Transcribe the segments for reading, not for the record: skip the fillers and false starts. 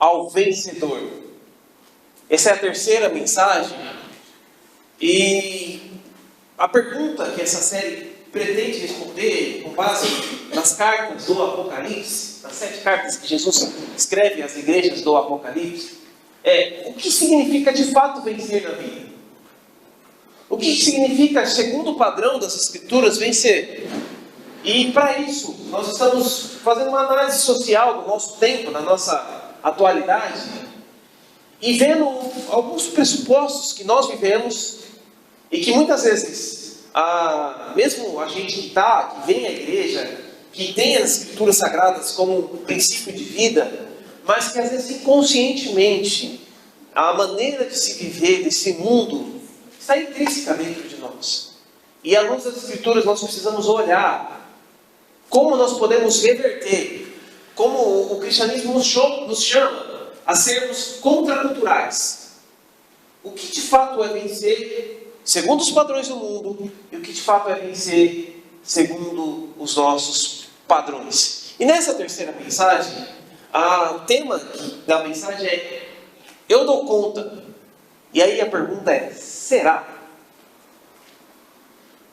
ao vencedor. Essa é a terceira mensagem. E a pergunta que essa série pretende responder, com base nas cartas do Apocalipse, nas 7 cartas que Jesus escreve às igrejas do Apocalipse, é: o que significa de fato vencer na vida? O que significa, segundo o padrão das Escrituras, vencer? E para isso, nós estamos fazendo uma análise social do nosso tempo, da nossa atualidade, e vendo alguns pressupostos que nós vivemos e que muitas vezes, mesmo a gente que vem à igreja, que tem as Escrituras Sagradas como um princípio de vida, mas que às vezes inconscientemente a maneira de se viver desse mundo está intrínseca dentro de nós. E à luz das Escrituras nós precisamos olhar como nós podemos reverter, como o cristianismo nos chama a sermos contraculturais. O que de fato é vencer segundo os padrões do mundo e o que de fato é vencer segundo os nossos padrões. E nessa terceira mensagem, o tema da mensagem é: eu dou conta. E aí a pergunta é: será?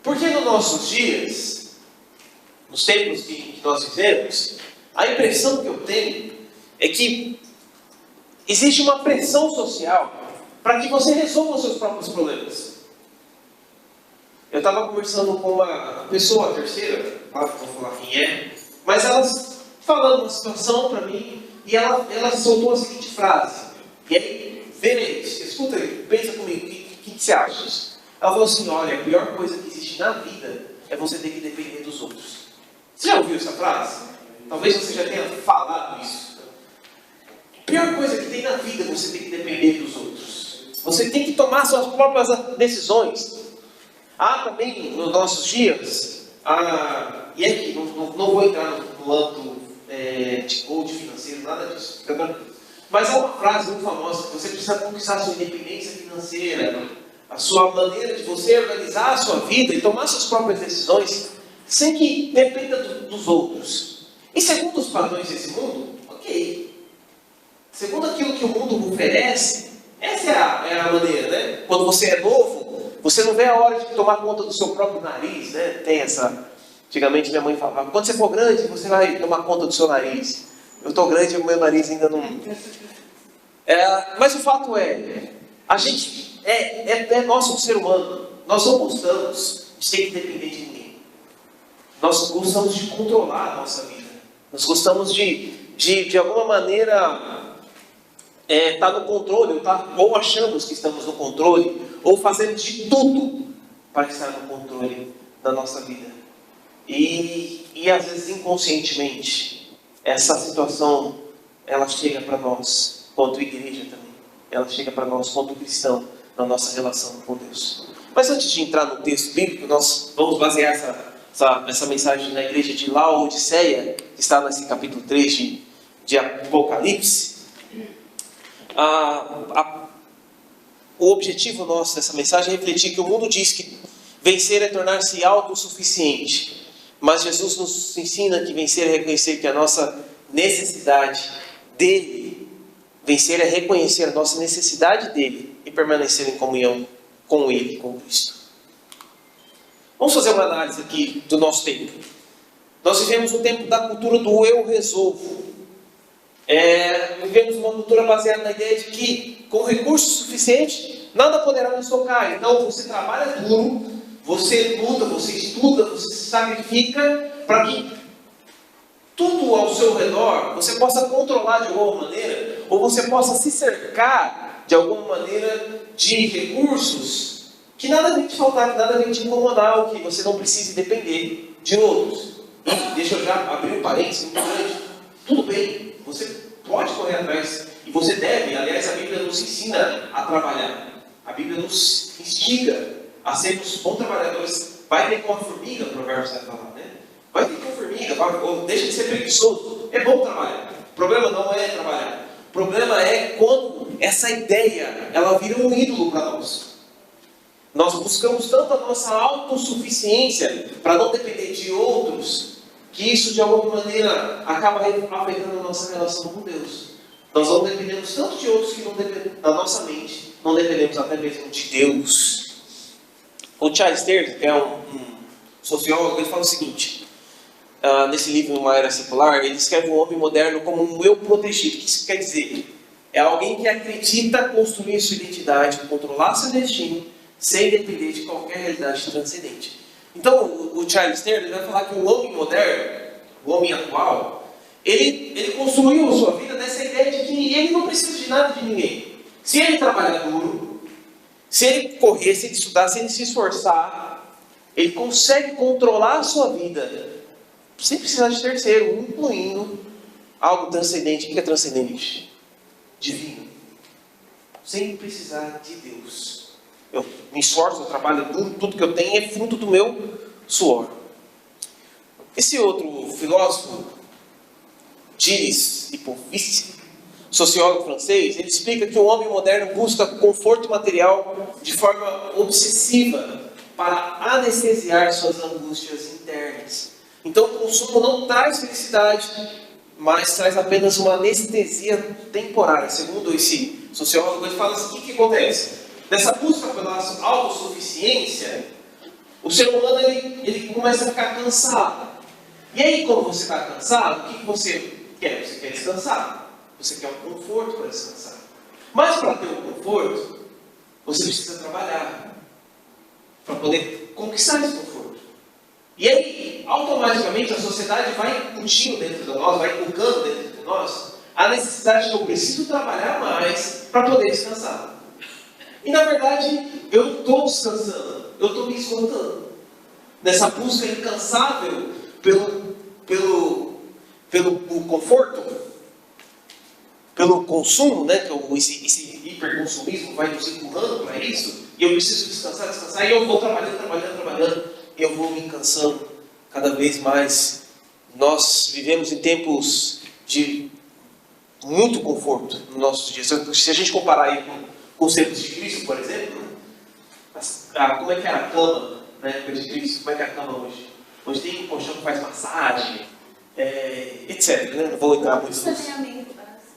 Porque nos nossos dias, nos tempos que nós vivemos, a impressão que eu tenho é que existe uma pressão social para que você resolva os seus próprios problemas. Eu estava conversando com uma pessoa, a terceira, claro que não vou falar quem é, mas ela falando uma situação para mim, e ela soltou a seguinte frase. E aí, escuta aí, pensa comigo, o que você acha disso? Ela falou assim: olha, a pior coisa que existe na vida é você ter que depender dos outros. Você já ouviu essa frase? Talvez você já tenha falado isso. A pior coisa que tem na vida é você ter que depender dos outros. Você tem que tomar suas próprias decisões. Também nos nossos dias, e aqui, não vou entrar no âmbito de coach financeiro, nada disso. Mas há uma frase muito famosa: que você precisa conquistar a sua independência financeira, a sua maneira de você organizar a sua vida e tomar suas próprias decisões, sem que dependa dos outros. E segundo os padrões desse mundo, ok. Segundo aquilo que o mundo oferece, essa é a maneira, né? Quando você é novo, você não vê a hora de tomar conta do seu próprio nariz, né? Tem essa... Antigamente minha mãe falava: quando você for grande, você vai tomar conta do seu nariz. Eu estou grande e o meu nariz ainda não... mas o fato é, a gente nosso ser humano. Nós não gostamos de ter que depender de ninguém. Nós gostamos de controlar a nossa vida. Nós gostamos de alguma maneira, estar no controle, ou achamos que estamos no controle, ou fazemos de tudo para estar no controle da nossa vida. E às vezes inconscientemente, essa situação, ela chega para nós, quanto igreja também. Ela chega para nós, quanto cristão, na nossa relação com Deus. Mas antes de entrar no texto bíblico, nós vamos basear essa mensagem na igreja de Laodiceia, que está nesse capítulo 3 de Apocalipse. O objetivo nosso dessa mensagem é refletir que o mundo diz que vencer é tornar-se autossuficiente. Mas Jesus nos ensina que vencer é reconhecer que a nossa necessidade dele, vencer é reconhecer a nossa necessidade dele e permanecer em comunhão com ele, com Cristo. Vamos fazer uma análise aqui do nosso tempo. Nós vivemos um tempo da cultura do eu resolvo. Vivemos uma cultura baseada na ideia de que, com recursos suficientes, nada poderá nos tocar. Então, você trabalha duro, você luta, você estuda, você se sacrifica para que tudo ao seu redor você possa controlar de alguma maneira, ou você possa se cercar de alguma maneira de recursos que nada vem te faltar, que nada vem te incomodar, ou que você não precise depender de outros. E deixa eu já abrir um parênteses muito grande. Tudo bem, você pode correr atrás, e você deve. Aliás, a Bíblia nos ensina a trabalhar. A Bíblia nos instiga a sermos bons trabalhadores. Vai ter com a formiga, o Provérbios vai falar, né? Vai ter com a formiga, deixa de ser preguiçoso. É bom trabalhar. O problema não é trabalhar. O problema é quando essa ideia, ela vira um ídolo para nós. Nós buscamos tanto a nossa autossuficiência para não depender de outros, que isso de alguma maneira acaba afetando a nossa relação com Deus. Nós não dependemos tanto de outros que não dependemos da nossa mente, não dependemos até mesmo de Deus. O Charles Taylor, que é um sociólogo, ele fala o seguinte, nesse livro Uma Era Secular, ele descreve o homem moderno como um eu protegido. O que isso quer dizer? É alguém que acredita construir sua identidade, controlar seu destino, sem depender de qualquer realidade transcendente. Então, o Charles Taylor vai falar que o homem moderno, o homem atual, ele construiu a sua vida nessa ideia de que ele não precisa de nada de ninguém. Se ele trabalhar duro, se ele correr, se ele estudar, se ele se esforçar, ele consegue controlar a sua vida sem precisar de terceiro, incluindo algo transcendente. O que é transcendente? Divino. Sem precisar de Deus. Eu me esforço, eu trabalho duro, tudo que eu tenho é fruto do meu suor. Esse outro filósofo, Gilles Lipovitsky, sociólogo francês, ele explica que o homem moderno busca conforto material de forma obsessiva para anestesiar suas angústias internas. Então o consumo não traz felicidade, mas traz apenas uma anestesia temporária. Segundo esse sociólogo, ele fala assim, o que acontece? Nessa busca pela autossuficiência, o ser humano ele começa a ficar cansado. E aí, quando você está cansado, o que você quer? Você quer descansar. Você quer um conforto para descansar. Mas para ter um conforto, você precisa trabalhar para poder conquistar esse conforto. E aí, automaticamente, a sociedade vai incutindo dentro de nós, vai inculcando dentro de nós, a necessidade de eu preciso trabalhar mais para poder descansar. E na verdade, eu não estou descansando, eu estou me esgotando. Nessa busca incansável pelo conforto, pelo consumo, né? Que esse hiperconsumismo vai nos empurrando para isso, e eu preciso descansar, e eu vou trabalhando, e eu vou me cansando cada vez mais. Nós vivemos em tempos de muito conforto nos nossos dias. Se a gente comparar aí com os tempos de Cristo, por exemplo, como é que era a cama na época de Cristo, como é que é a cama hoje? Hoje tem um colchão que faz massagem, etc. Né? Não vou entrar muito no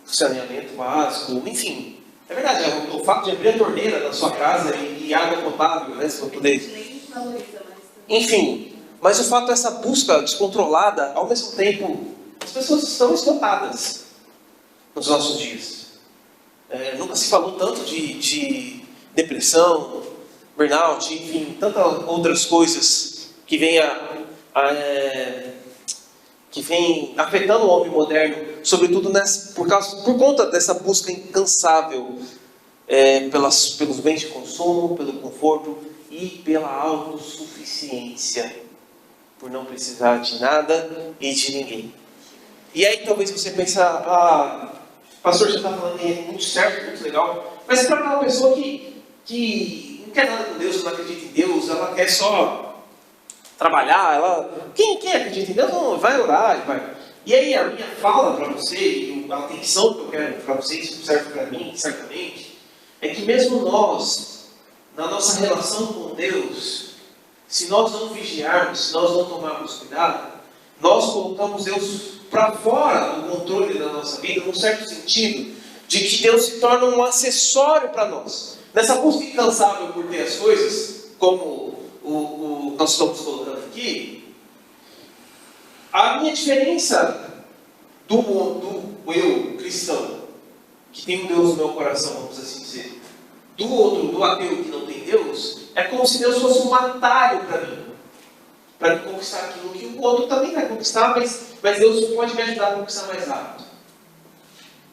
saneamento básico, enfim. É verdade, o fato de abrir a torneira da sua casa e água potável, né, se for poder. Enfim, mas o fato dessa busca descontrolada, ao mesmo tempo, as pessoas estão esgotadas nos nossos dias. Nunca se falou tanto de depressão, burnout, enfim, tantas outras coisas que vêm afetando o homem moderno, sobretudo por conta dessa busca incansável pelos bens de consumo, pelo conforto e pela autossuficiência, por não precisar de nada e de ninguém. E aí talvez você pense, pastor, você está falando aí muito certo, muito legal, mas para aquela pessoa que não quer nada com Deus, que não acredita em Deus, ela quer só trabalhar, quem acredita em Deus, não, vai orar, vai. E aí a minha fala para você, e a atenção que eu quero para você, isso serve para mim, certamente, é que mesmo nós, na nossa relação com Deus, se nós não vigiarmos, se nós não tomarmos cuidado, nós colocamos Deus para fora do controle da nossa vida, num certo sentido, de que Deus se torna um acessório para nós. Nessa busca incansável por ter as coisas, como nós estamos colocando aqui, a minha diferença do eu cristão, que tem um Deus no meu coração, vamos assim dizer, do ateu que não tem Deus, é como se Deus fosse um atalho para me conquistar aquilo que o outro também vai conquistar, mas Deus pode me ajudar a conquistar mais rápido.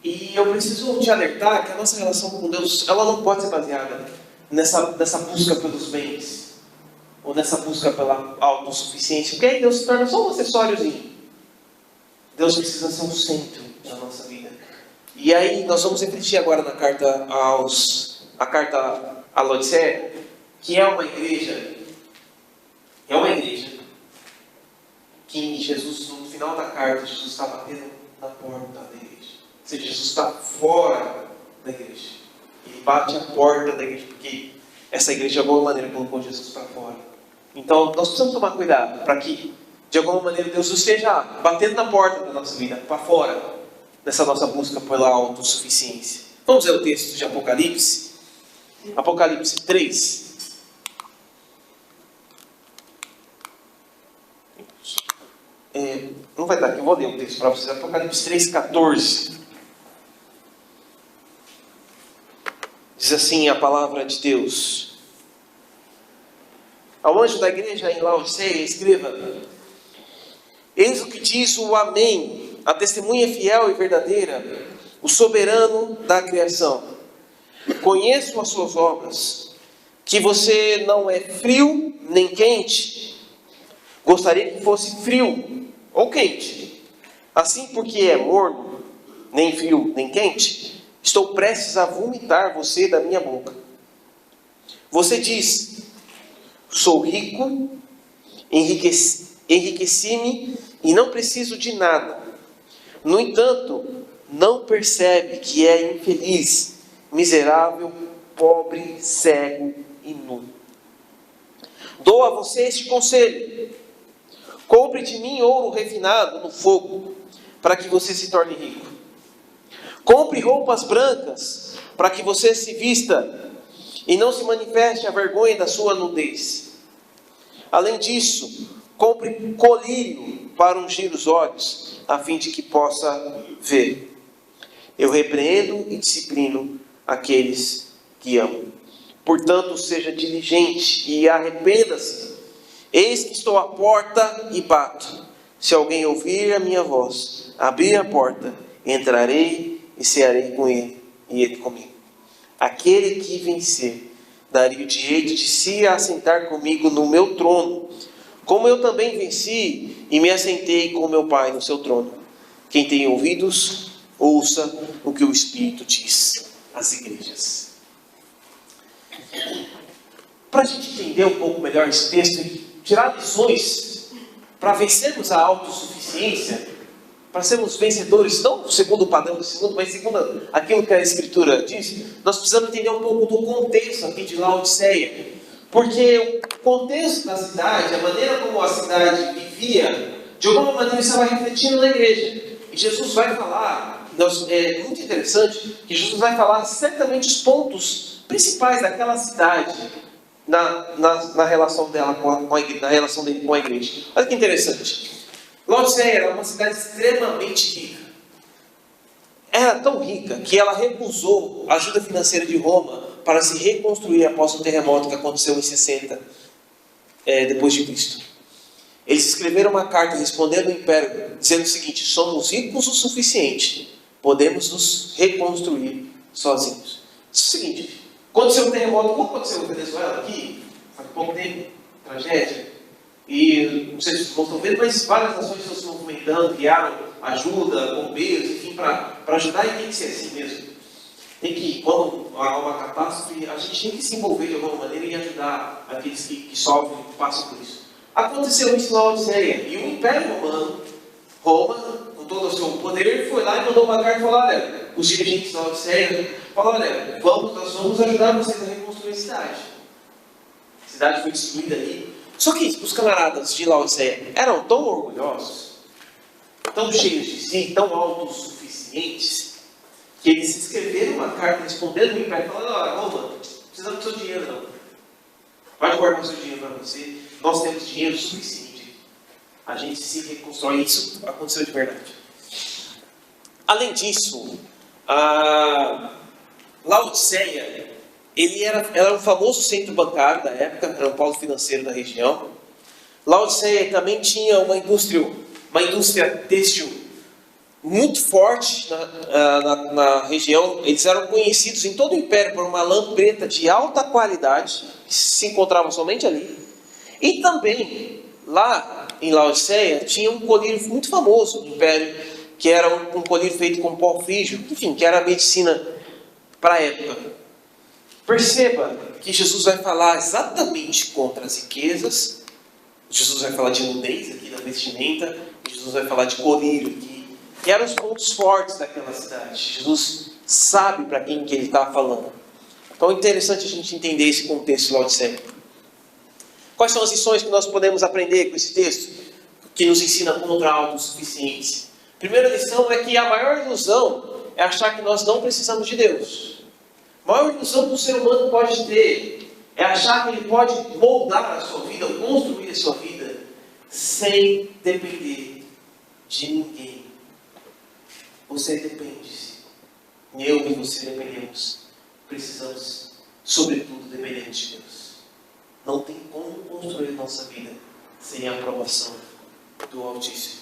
E eu preciso te alertar que a nossa relação com Deus, ela não pode ser baseada nessa busca pelos bens, ou nessa busca pela autossuficiência, porque aí Deus se torna só um acessóriozinho. Deus precisa ser um centro da nossa vida. E aí nós vamos refletir agora na carta a Laodiceia, que é uma igreja que Jesus, no final da carta, Jesus está batendo na porta da igreja. Ou seja, Jesus está fora da igreja. Ele bate a porta da igreja, porque essa igreja de alguma maneira colocou Jesus para fora. Então nós precisamos tomar cuidado para que de alguma maneira Deus esteja batendo na porta da nossa vida, para fora. nessa nossa busca pela autossuficiência. Vamos ler o texto de Apocalipse. Apocalipse 3. Não vai dar aqui, eu vou ler o texto para vocês. Apocalipse 3,14. Diz assim a palavra de Deus: ao anjo da igreja em Laodiceia, escreva: eis o que diz o Amém, a testemunha fiel e verdadeira, o soberano da criação. Conheço as suas obras, que você não é frio nem quente. Gostaria que fosse frio ou quente. Assim, porque é morno, nem frio nem quente, estou prestes a vomitar você da minha boca. Você diz: sou rico, enriqueci-me e não preciso de nada. No entanto, não percebe que é infeliz, miserável, pobre, cego e nu. Dou a você este conselho: compre de mim ouro refinado no fogo, para que você se torne rico. Compre roupas brancas, para que você se vista e não se manifeste a vergonha da sua nudez. Além disso, compre colírio para ungir os olhos, a fim de que possa ver. Eu repreendo e disciplino aqueles que amo. Portanto, seja diligente e arrependa-se. Eis que estou à porta e bato. Se alguém ouvir a minha voz, abrir a porta, entrarei e cearei com ele, e ele comigo. Aquele que vencer, daria o direito de se assentar comigo no meu trono, como eu também venci e me assentei com meu Pai no seu trono. Quem tem ouvidos, ouça o que o Espírito diz às igrejas. Para a gente entender um pouco melhor esse texto e tirar lições para vencermos a autossuficiência, para sermos vencedores, não segundo o padrão desse mundo, mas segundo aquilo que a Escritura diz, nós precisamos entender um pouco do contexto aqui de Laodiceia. Porque o contexto da cidade, a maneira como a cidade vivia, de alguma maneira estava refletindo na igreja. E Jesus vai falar, é muito interessante, que Jesus vai falar certamente os pontos principais daquela cidade, na relação dela na relação dele com a igreja. Olha que interessante. Laodiceia era uma cidade extremamente rica. Era tão rica que ela recusou a ajuda financeira de Roma para se reconstruir após o terremoto que aconteceu em 60 depois de Cristo. Eles escreveram uma carta respondendo ao império, dizendo o seguinte: somos ricos o suficiente, podemos nos reconstruir sozinhos. Isso é o seguinte: aconteceu um terremoto, como aconteceu na Venezuela aqui, há pouco tempo, tragédia, e não sei se vocês estão vendo, mas várias nações estão se movimentando, criaram ajuda, bombeiros, enfim, para ajudar, e tem que ser assim mesmo. Tem que, quando há uma catástrofe, a gente tem que se envolver de alguma maneira e ajudar aqueles que sofrem, que passam por isso. Aconteceu isso na Laodiceia, e o Império Romano, Roma, com todo o seu poder, foi lá e mandou uma carta e falou: olha, os dirigentes da Laodiceia falaram: olha, nós vamos ajudar vocês a reconstruir a cidade. A cidade foi destruída ali. Só que os camaradas de Laodiceia eram tão orgulhosos, tão cheios de si, tão autossuficientes, que eles escreveram uma carta respondendo ao império, falando: olha, Roma, não precisamos do seu dinheiro não. Pode guardar o seu dinheiro para você. Nós temos dinheiro suficiente. A gente se reconstrói. Isso aconteceu de verdade. Além disso, a Laodiceia, era um famoso centro bancário da época, era um polo financeiro da região. Laodiceia também tinha uma indústria têxtil muito forte na região. Eles eram conhecidos em todo o império por uma lã preta de alta qualidade, que se encontrava somente ali. E também, lá em Laodiceia, tinha um colírio muito famoso no império, que era um colírio feito com pó frígio, enfim, que era a medicina para a época. Perceba que Jesus vai falar exatamente contra as riquezas. Jesus vai falar de nudez aqui na vestimenta, e Jesus vai falar de colírio aqui, que eram os pontos fortes daquela cidade. Jesus sabe para quem que ele está falando. Então é interessante a gente entender esse contexto de Laodiceia. Quais são as lições que nós podemos aprender com esse texto, que nos ensina contra a autossuficiência? Primeira lição é que a maior ilusão é achar que nós não precisamos de Deus. A maior ilusão que o ser humano pode ter é achar que ele pode moldar a sua vida, construir a sua vida, sem depender de ninguém. Você depende. Eu e você dependemos. Precisamos, sobretudo, depender de Deus. Não tem como construir a nossa vida sem a aprovação do Altíssimo.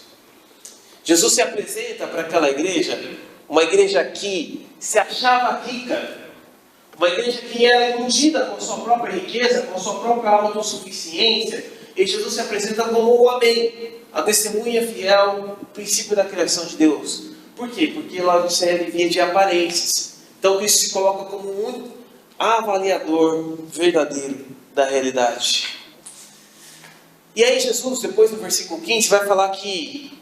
Jesus se apresenta para aquela igreja, uma igreja que se achava rica, uma igreja que era iludida com a sua própria riqueza, com a sua própria autossuficiência, e Jesus se apresenta como o Amém, a testemunha fiel, o princípio da criação de Deus. Por quê? Porque Laodiceia vivia de aparências. Então Cristo se coloca como o único avaliador verdadeiro da realidade. E aí Jesus, depois no versículo 15, vai falar que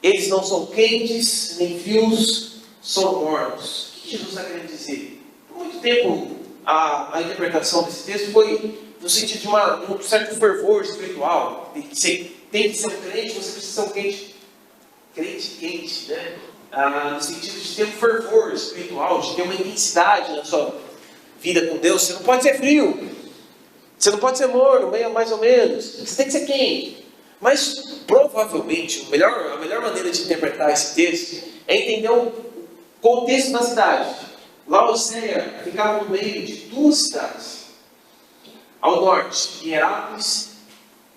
eles não são quentes, nem frios, são mornos. O que Jesus está querendo dizer? Por muito tempo, a interpretação desse texto foi no sentido de um certo fervor espiritual. Você tem que ser um crente, você precisa ser um crente quente, né? No sentido de ter um fervor espiritual, de ter uma intensidade na sua vida com Deus. Você não pode ser frio, você não pode ser morno, meio mais ou menos, você tem que ser quente. Mas provavelmente a melhor maneira de interpretar esse texto é entender o contexto da cidade. Laodiceia ficava no meio de duas cidades. Ao norte, Hierápolis,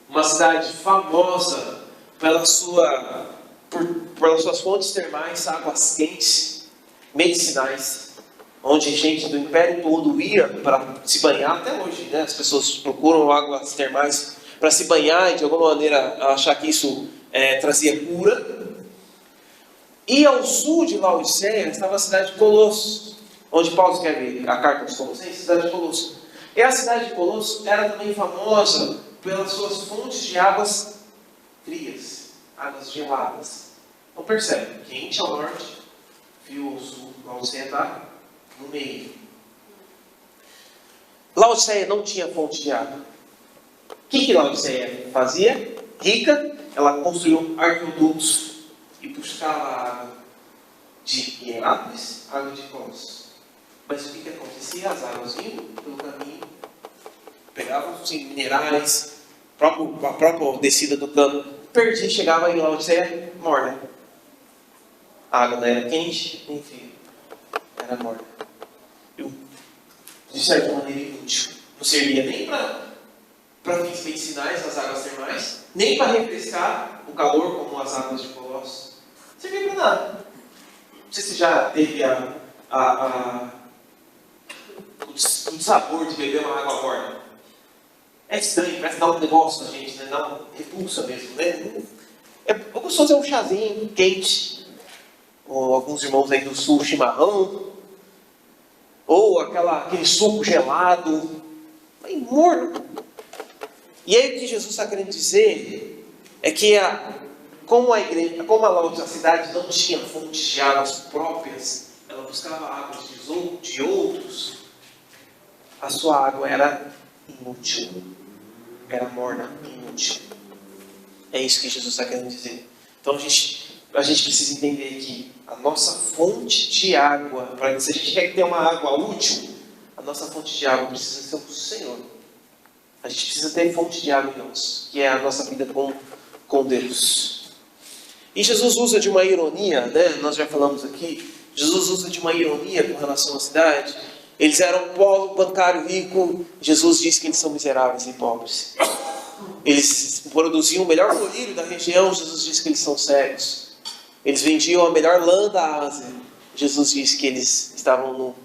uma cidade famosa pelas suas fontes termais, águas quentes, medicinais, onde gente do império todo ia para se banhar. Até hoje, né? As pessoas procuram águas termais para se banhar e de alguma maneira achar que isso trazia cura. E ao sul de Laodiceia estava a cidade de Colosso, onde Paulo escreve a carta aos Colossenses, cidade de Colosso. E a cidade de Colosso era também famosa pelas suas fontes de águas frias, águas geladas. Então percebe, quente ao norte, frio ao sul, Laodiceia está no meio. Laodiceia não tinha fonte de água. O que Laodiceia fazia? Rica, ela construiu arqueodutos e buscava água de Hierápolis, água de Colosso. Mas o que acontecia? As águas vinham pelo caminho, pegavam minerais, a própria descida do cano, perdia, chegava em Laodiceia morna. A água não era quente nem fria, era morna. De certa maneira inútil. Não servia nem para fins medicinais, as águas termais, nem para refrescar o calor, como as águas de Colosso. Não servia para nada. Não sei se já teve o sabor de beber uma água morna. É estranho, parece dar um negócio na gente, né? Dá uma repulsa mesmo, né? É gostoso, é um chazinho quente. Ou alguns irmãos aí do sul, chimarrão. Ou aquele suco gelado. Bem morno. E aí o que Jesus está querendo dizer é que como a cidade não tinha fontes de águas próprias, ela buscava águas de outros, a sua água era inútil. Era morna, inútil. É isso que Jesus está querendo dizer. Então a gente precisa entender que a nossa fonte de água, se a gente quer ter uma água útil, a nossa fonte de água precisa ser o Senhor. A gente precisa ter fonte de água em nós, que é a nossa vida com Deus. E Jesus usa de uma ironia, né? Nós já falamos aqui, Jesus usa de uma ironia com relação à cidade. Eles eram polo bancário rico, Jesus diz que eles são miseráveis e pobres. Eles produziam o melhor colírio da região, Jesus diz que eles são cegos. Eles vendiam a melhor lã da Ásia, Jesus diz que eles estavam nu.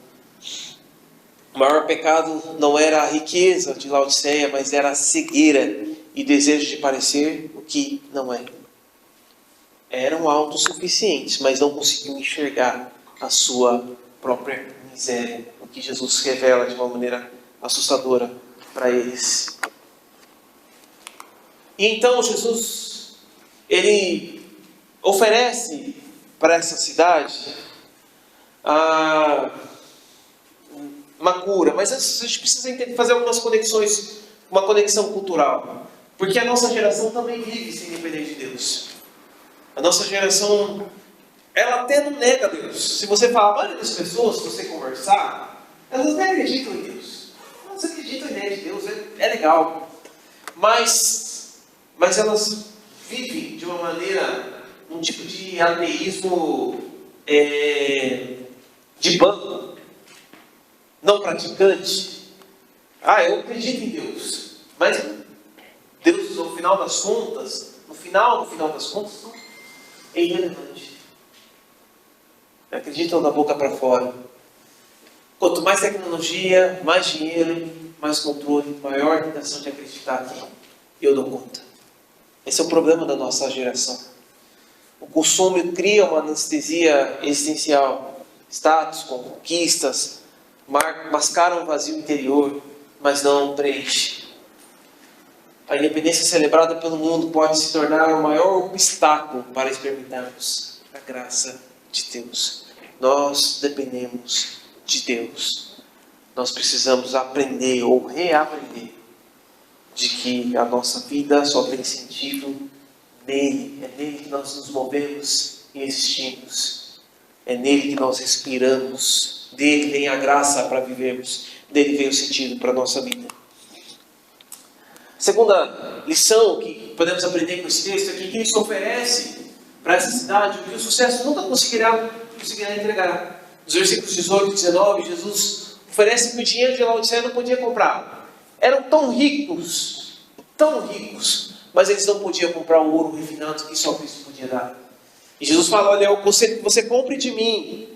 O maior pecado não era a riqueza de Laodiceia, mas era a cegueira e desejo de parecer o que não é. Eram autossuficientes, mas não conseguiam enxergar a sua própria miséria, o que Jesus revela de uma maneira assustadora para eles. E então Jesus, ele oferece para essa cidade uma cura, mas a gente precisa fazer algumas conexões, uma conexão cultural, porque a nossa geração também vive sem depender de Deus. A nossa geração ela até não nega Deus. Se você falar, a maioria das pessoas, se você conversar, elas até acreditam em Deus. Elas acreditam em ideia de Deus, é legal. Mas elas vivem de uma maneira, um tipo de ateísmo de banco, não praticante. Eu acredito em Deus, mas Deus, no final das contas, é irrelevante. Acreditam da boca para fora. Quanto mais tecnologia, mais dinheiro, mais controle, maior a tentação de acreditar que eu dou conta. Esse é o problema da nossa geração. O consumo cria uma anestesia existencial. Status, conquistas, mascaram um vazio interior, mas não preenche. A independência celebrada pelo mundo pode se tornar o maior obstáculo para experimentarmos a graça de Deus. Nós dependemos de Deus. Nós precisamos aprender ou reaprender de que a nossa vida só tem sentido nele. É nele que nós nos movemos e existimos. É nele que nós respiramos. Dele vem a graça para vivermos. Dele vem o sentido para a nossa vida. Segunda lição que podemos aprender com esse texto é que Cristo oferece para essa cidade o que o sucesso nunca conseguirá entregar. Nos versículos 18 e 19, Jesus oferece que o dinheiro de Laodiceia não podia comprar. Eram tão ricos, mas eles não podiam comprar o ouro refinado que só Cristo podia dar. E Jesus fala, olha, você compre de mim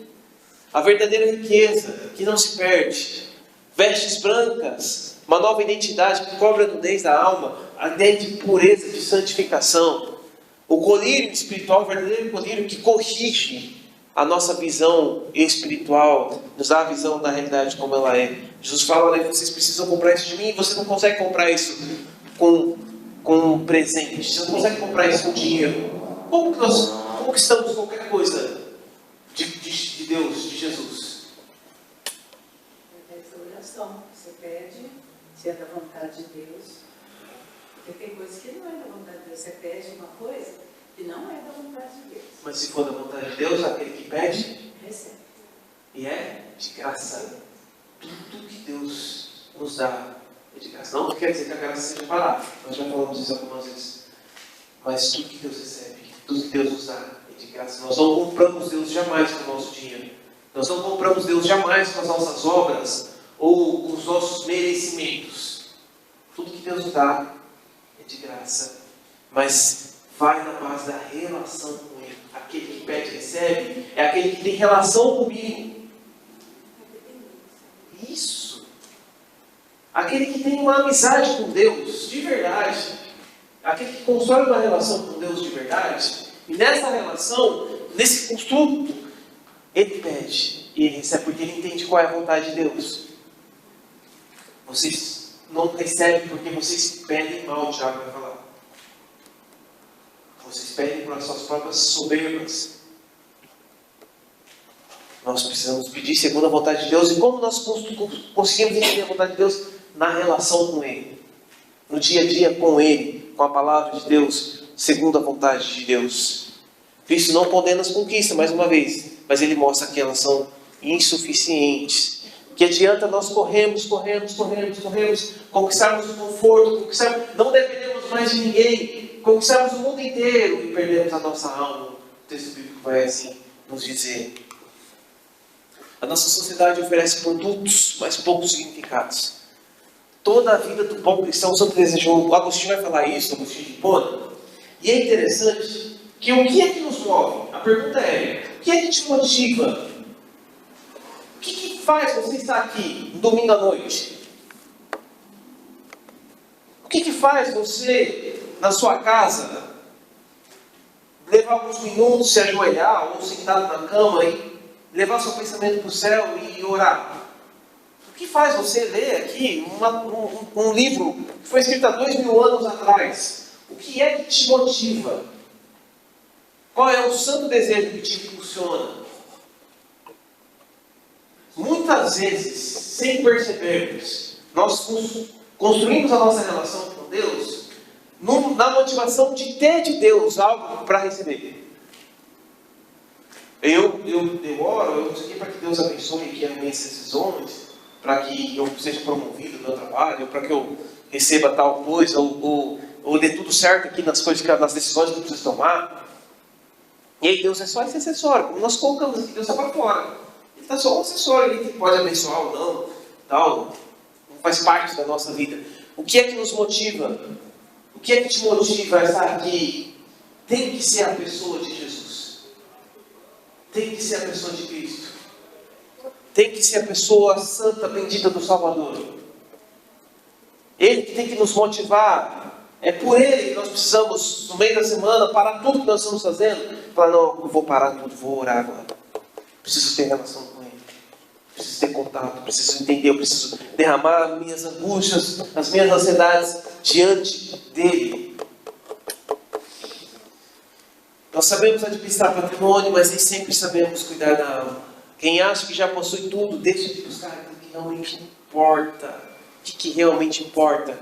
a verdadeira riqueza que não se perde, vestes brancas, uma nova identidade que cobre a nudez da alma, a ideia de pureza, de santificação, o colírio espiritual, o verdadeiro colírio que corrige a nossa visão espiritual, nos dá a visão da realidade como ela é. Jesus fala, olha, vocês precisam comprar isso de mim, você não consegue comprar isso com um presente, você não consegue comprar isso com dinheiro. Como que nós conquistamos qualquer coisa de Deus, de Jesus? Essa oração, você pede, se é da vontade de Deus, porque tem coisas que não é da vontade de Deus. Você pede uma coisa que não é da vontade de Deus. Mas se for da vontade de Deus, aquele que pede, recebe. E é de graça. Tudo que Deus nos dá é de graça. Não quer dizer que a graça seja barata. Nós já falamos isso algumas vezes. Mas tudo que Deus recebe, tudo que Deus nos dá é de graça. Nós não compramos Deus jamais com o nosso dinheiro. Nós não compramos Deus jamais com as nossas obras ou com os nossos merecimentos. Tudo que Deus nos dá é de graça. Mas vai na base da relação com Ele. Aquele que pede e recebe é aquele que tem relação comigo. Isso. Aquele que tem uma amizade com Deus de verdade. Aquele que constrói uma relação com Deus de verdade. E nessa relação, nesse construto, ele pede e ele recebe porque ele entende qual é a vontade de Deus. Vocês não recebem porque vocês pedem mal, o Tiago vai falar. Vocês pedem por suas próprias soberbas. Nós precisamos pedir segundo a vontade de Deus. E como nós conseguimos entender a vontade de Deus? Na relação com Ele. No dia a dia com Ele. Com a palavra de Deus. Segundo a vontade de Deus. Cristo não condena as conquistas, mais uma vez. Mas Ele mostra que elas são insuficientes. Que adianta nós corremos, conquistarmos o conforto, não dependemos mais de ninguém, conquistarmos o mundo inteiro e perdemos a nossa alma. O texto bíblico vai assim nos dizer. A nossa sociedade oferece produtos, mas poucos significados. Toda a vida do bom cristão sempre desejou. O Agostinho vai falar isso, o Agostinho de Hipona. E é interessante que o que é que nos move? A pergunta é, o que é que te motiva? O que faz você estar aqui no domingo à noite? O que faz você, na sua casa, levar alguns minutos, se ajoelhar ou sentado na cama e levar seu pensamento para o céu e orar? O que faz você ler aqui um livro que foi escrito há 2000 anos atrás? O que é que te motiva? Qual é o santo desejo que te impulsiona? Muitas vezes, sem percebermos, nós construímos a nossa relação com Deus na motivação de ter de Deus algo para receber. Eu oro, eu aqui para que Deus abençoe aqui as minhas decisões, para que eu seja promovido no meu trabalho, para que eu receba tal coisa, ou dê tudo certo aqui nas coisas, nas decisões que eu preciso tomar. E aí Deus é só esse acessório, como nós colocamos aqui, Deus está para fora. Ele está só um acessório, ele pode abençoar ou não, tal, não faz parte da nossa vida. O que é que nos motiva? O que é que te motiva a estar aqui? Tem que ser a pessoa de Jesus. Tem que ser a pessoa de Cristo. Tem que ser a pessoa santa, bendita do Salvador. Ele que tem que nos motivar. É por Ele que nós precisamos, no meio da semana, parar tudo que nós estamos fazendo. Falar, não, eu vou parar tudo, vou orar agora. Preciso ter relação com Ele. Preciso ter contato, preciso entender, eu preciso derramar minhas angústias, as minhas ansiedades diante dEle. Nós sabemos administrar patrimônio, mas nem sempre sabemos cuidar da alma. Quem acha que já possui tudo, deixa de buscar aquilo que realmente importa. O que realmente importa?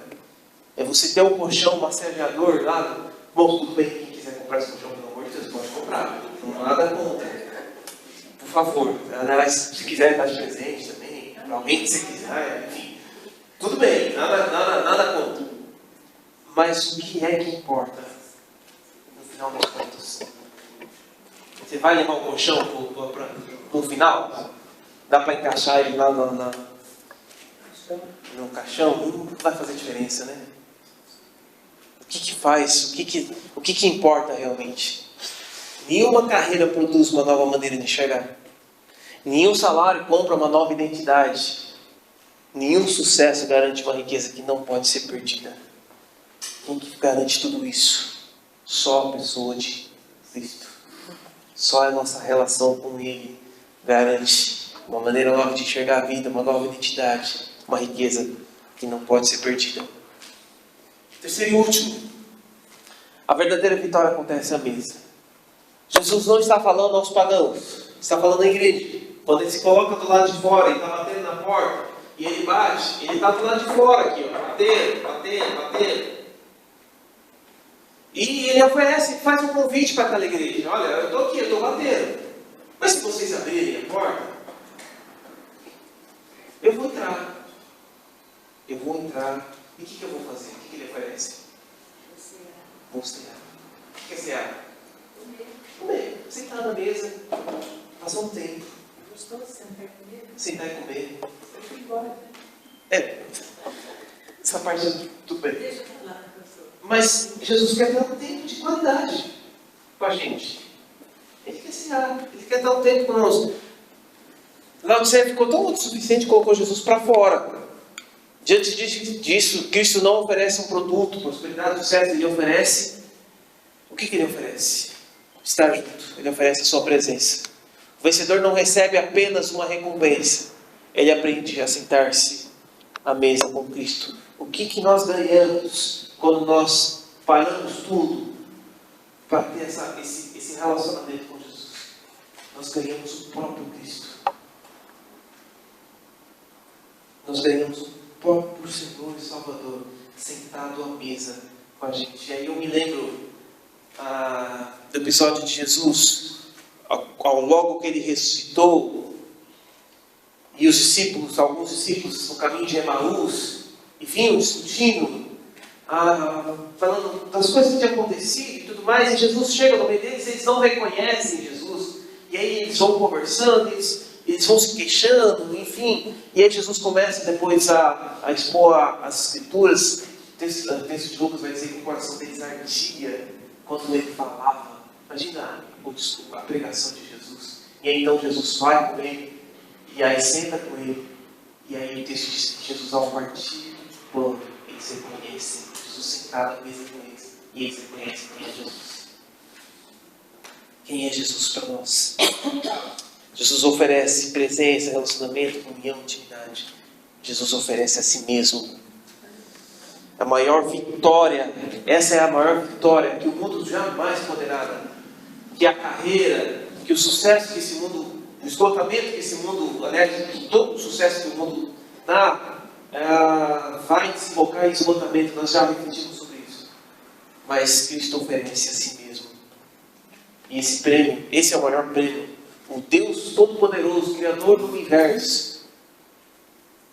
É você ter um colchão massageador lá. Bom, tudo bem, quem quiser comprar esse colchão, pelo amor de Deus, pode comprar. Não há nada contra. Por favor. Aliás, se quiser dar de presente também, para alguém que você quiser, enfim. Tudo bem, nada contra. Mas o que é que importa? No final das contas. Você vai levar um colchão para o final? Dá para encaixar ele lá no caixão? Não vai fazer diferença, né? O que faz? O que importa realmente? Nenhuma carreira produz uma nova maneira de enxergar. Nenhum salário compra uma nova identidade. Nenhum sucesso garante uma riqueza que não pode ser perdida. Quem que garante tudo isso? Só a pessoa de Cristo. Só a nossa relação com Ele garante uma maneira nova de enxergar a vida, uma nova identidade, uma riqueza que não pode ser perdida. Terceiro e último, a verdadeira vitória acontece à mesa. Jesus não está falando aos pagãos, está falando à igreja. Quando ele se coloca do lado de fora e está batendo na porta, e ele bate, ele está do lado de fora aqui, ó, batendo. E ele oferece, faz um convite para aquela igreja. Olha, eu estou aqui, eu estou batendo. Mas se vocês abrirem a porta, eu vou entrar. E o que eu vou fazer? O que ele oferece? Vou cear. O que é cear? Comer. Sentar na mesa, passar um tempo. Gostou de sentar e comer? Sentar e comer. Eu fui embora. Essa parte tudo bem. Deixa eu falar, professor. Mas Jesus quer dar um tempo de qualidade com a gente. Ele quer cear. Ele quer dar um tempo conosco. Laodiceia ficou tão autossuficiente que colocou Jesus para fora. Diante disso, Cristo não oferece um produto, prosperidade, sucesso. Ele oferece... O que ele oferece? Estar junto. Ele oferece a sua presença. O vencedor não recebe apenas uma recompensa. Ele aprende a sentar-se à mesa com Cristo. O que nós ganhamos quando nós paramos tudo para ter esse relacionamento com Jesus? Nós ganhamos o próprio Cristo. Nós ganhamos o próprio Senhor e Salvador sentado à mesa com a gente. E aí eu me lembro do episódio de Jesus, logo que ele ressuscitou, e os discípulos, alguns discípulos no caminho de Emaús, e vinham discutindo, falando das coisas que tinham acontecido e tudo mais, e Jesus chega no meio deles, eles não reconhecem Jesus, e aí eles vão conversando, eles vão se queixando, enfim, e aí Jesus começa depois a expor as escrituras. O texto de Lucas vai dizer que o coração deles ardia quando ele falava. Imagina a pregação de Jesus. E aí então Jesus vai com ele, e aí senta com ele, e aí o texto diz que Jesus, ao partir do pão, eles reconhecem Jesus sentado à mesa com eles, e eles reconhecem quem é Jesus. Quem é Jesus para nós? Jesus oferece presença, relacionamento, comunhão, intimidade. Jesus oferece a si mesmo. A maior vitória, essa é a maior vitória que o mundo jamais poderá dar. Que a carreira, que o sucesso que esse mundo, o esgotamento que esse mundo, aliás, que todo o sucesso que o mundo dá, vai desembocar em esgotamento. Nós já refletimos sobre isso. Mas Cristo oferece a si mesmo. E esse prêmio, esse é o maior prêmio o Deus Todo-Poderoso, Criador do Universo,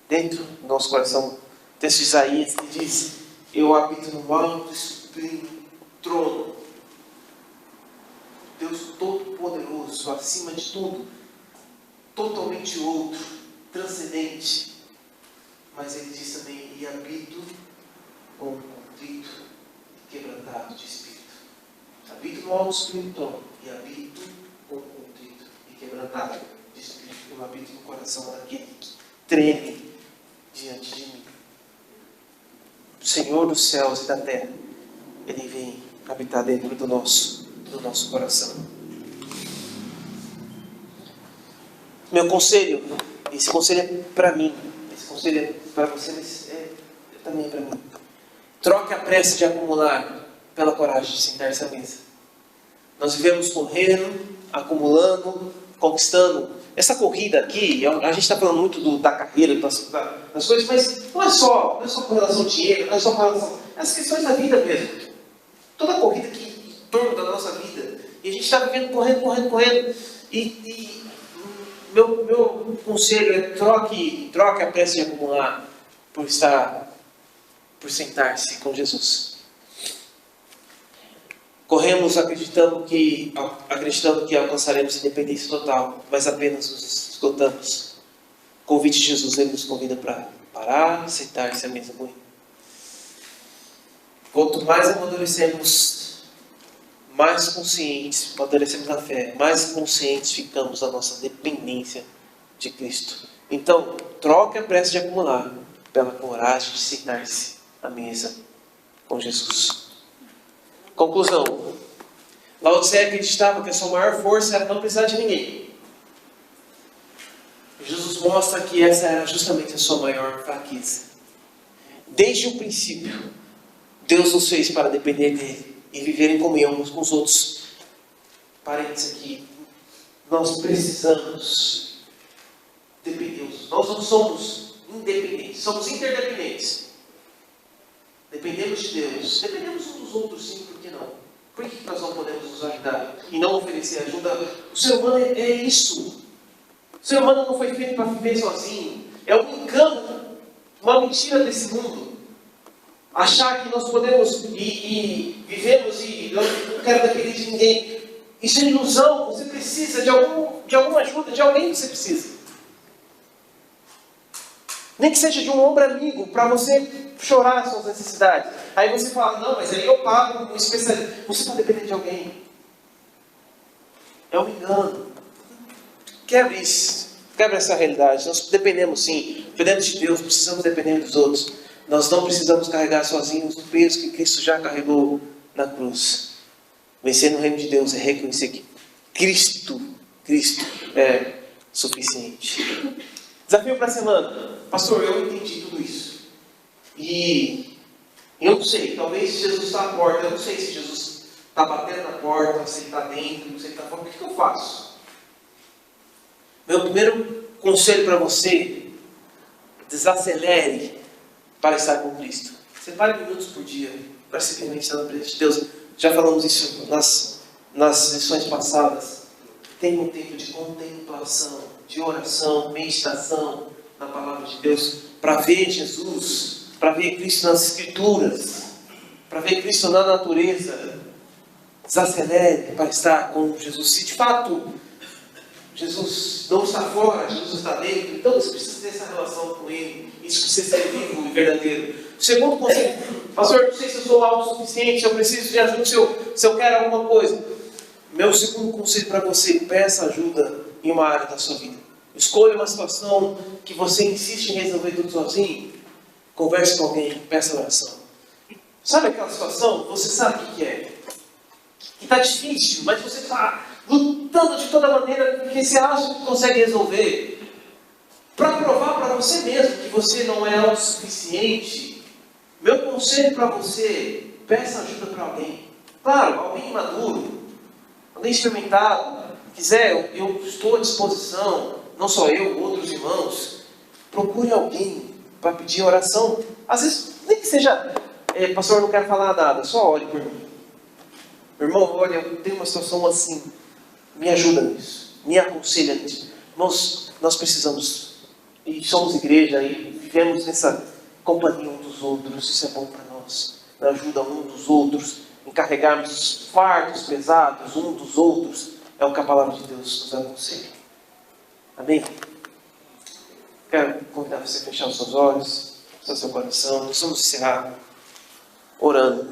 dentro do nosso coração. O texto de Isaías que diz: eu habito no alto e sublime trono. Deus Todo-Poderoso, acima de tudo, totalmente outro, transcendente. Mas ele diz também: e habito com um contrito e quebrantado de espírito. Habito no alto e sublime trono, e habito com um contrito e quebrantado de espírito. Eu habito no coração daquele que treme diante de mim. O Senhor dos céus e da terra, Ele vem habitar dentro do nosso coração. Meu conselho, esse conselho é para mim, esse conselho é para você, mas também é para mim. Troque a pressa de acumular pela coragem de sentar-se à mesa. Nós vivemos correndo, acumulando, conquistando. Essa corrida aqui, a gente está falando muito da carreira, das coisas, mas não é só com relação ao dinheiro, não é só com relação às questões da vida mesmo. Toda a corrida aqui em torno da nossa vida. E a gente está vivendo correndo. E meu conselho é troque a pressa de acumular por sentar-se com Jesus. Corremos acreditando que alcançaremos independência total, mas apenas nos esgotamos. O convite de Jesus, Ele nos convida para parar, sentar-se à mesa com Ele. Quanto mais amadurecemos, mais conscientes, amadurecemos na fé, mais conscientes ficamos da nossa dependência de Cristo. Então, troque a pressa de acumular pela coragem de sentar-se à mesa com Jesus. Conclusão. Laodiceia acreditava que a sua maior força era não precisar de ninguém. Jesus mostra que essa era justamente a sua maior fraqueza. Desde o princípio, Deus nos fez para depender dele e viver em comunhão uns com os outros. Parênteses aqui. Nós precisamos depender. Nós não somos independentes, somos interdependentes. Dependemos de Deus. Dependemos uns dos outros, sim, por que não? Por que nós não podemos nos ajudar e não oferecer ajuda? O ser humano é isso. O ser humano não foi feito para viver sozinho. É um engano, uma mentira desse mundo. Achar que nós podemos e vivemos e não quero depender de ninguém. Isso é ilusão. Você precisa de alguma ajuda, de alguém que você precisa. Nem que seja de um ombro amigo, para você chorar as suas necessidades. Aí você fala: não, mas aí eu pago um especialista. Você está dependendo de alguém. É um engano. Quebre isso. Quebre essa realidade. Nós dependemos sim. Dependemos de Deus, precisamos depender dos outros. Nós não precisamos carregar sozinhos o peso que Cristo já carregou na cruz. Vencer no reino de Deus é reconhecer que Cristo é suficiente. Desafio para a semana. Pastor, eu entendi tudo isso. E eu não sei, talvez Jesus está à porta. Eu não sei se Jesus está batendo na porta, se ele está dentro, se ele está fora. O que eu faço? Meu primeiro conselho para você: desacelere para estar com Cristo. Separe minutos por dia para simplesmente estar na presença de Deus. Já falamos isso nas lições passadas. Tenha um tempo de contemplação, de oração, meditação na palavra de Deus, para ver Jesus, para ver Cristo nas Escrituras, para ver Cristo na natureza. Desacelere para estar com Jesus. Se de fato Jesus não está fora, Jesus está dentro, então você precisa ter essa relação com Ele. Isso precisa ser vivo e verdadeiro. O segundo conselho: pastor, não sei se eu sou autossuficiente, se eu preciso de ajuda, se eu quero alguma coisa. Meu segundo conselho para você: peça ajuda em uma área da sua vida. Escolha uma situação que você insiste em resolver tudo sozinho. Converse com alguém, peça oração. Sabe aquela situação? Você sabe o que é. Que está difícil, mas você está lutando de toda maneira porque você acha que consegue resolver. Para provar para você mesmo que você não é autossuficiente, meu conselho para você: peça ajuda para alguém. Claro, alguém maduro, alguém experimentado. Quiser, eu estou à disposição. Não só eu, outros irmãos. Procure alguém para pedir oração. Às vezes, nem que seja: pastor, eu não quero falar nada, só ore por mim. Meu irmão, olha, eu tenho uma situação assim, me ajuda nisso. me aconselha nisso. Nós precisamos, e somos igreja, e vivemos nessa companhia um dos outros. Isso é bom para nós. Na ajuda um dos outros, em carregarmos fardos pesados um dos outros, é o que a palavra de Deus nos aconselha. Amém? Quero convidar você a fechar os seus olhos, fechar seu coração. Nós vamos encerrar orando.